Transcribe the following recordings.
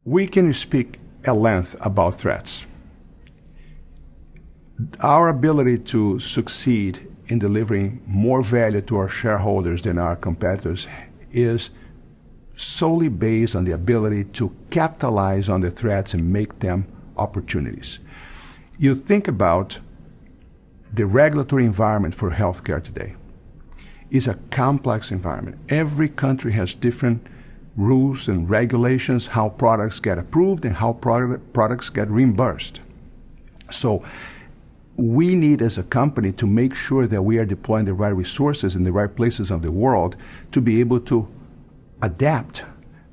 We can speak at length about threats. Our ability to succeed in delivering more value to our shareholders than our competitors is solely based on the ability to capitalize on the threats and make them opportunities. You think about the regulatory environment for healthcare today. It's a complex environment. Every country has different rules and regulations, how products get approved and how products get reimbursed. So we need as a company to make sure that we are deploying the right resources in the right places of the world to be able to adapt,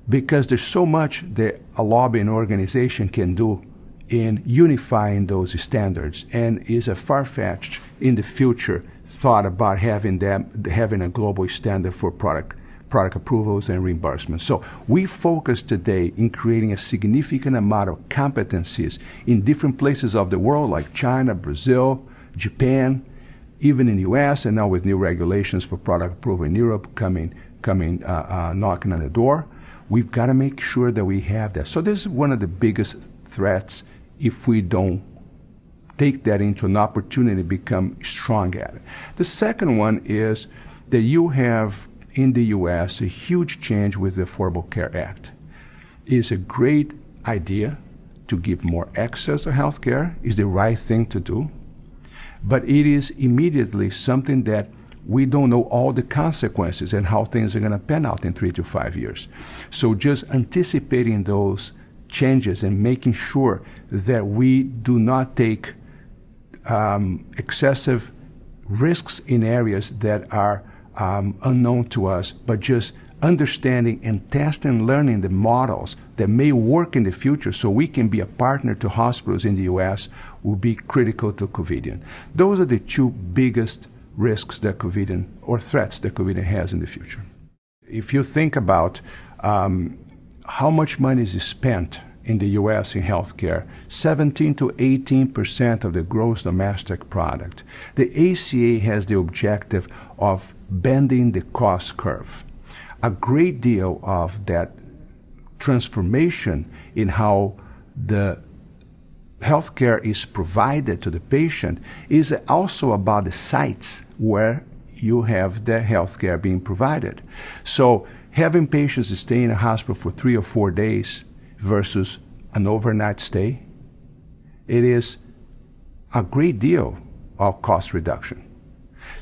because there's so much that a lobbying organization can do in unifying those standards, and is a far-fetched in the future thought about having a global standard for product approvals and reimbursements. So we focus today in creating a significant amount of competencies in different places of the world, like China, Brazil, Japan, even in the US, and now with new regulations for product approval in Europe coming knocking on the door. We've got to make sure that we have that. So this is one of the biggest threats if we don't take that into an opportunity to become strong at it. The second one is that you have in the U.S. a huge change with the Affordable Care Act. It is a great idea to give more access to health care, is the right thing to do, but it is immediately something that we don't know all the consequences and how things are going to pan out in 3 to 5 years. So just anticipating those changes and making sure that we do not take excessive risks in areas that are unknown to us, but just understanding and testing and learning the models that may work in the future so we can be a partner to hospitals in the U.S. will be critical to Covidien. Those are the two biggest risks that Covidien, or threats that Covidien has in the future. If you think about how much money is spent in the U.S. in healthcare, 17 to 18% of the gross domestic product. The ACA has the objective of bending the cost curve. A great deal of that transformation in how the healthcare is provided to the patient is also about the sites where you have the healthcare being provided. So having patients stay in a hospital for 3 or 4 days versus an overnight stay, it is a great deal of cost reduction.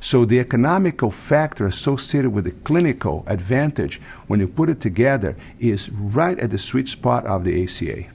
So the economical factor associated with the clinical advantage, when you put it together, is right at the sweet spot of the ACA.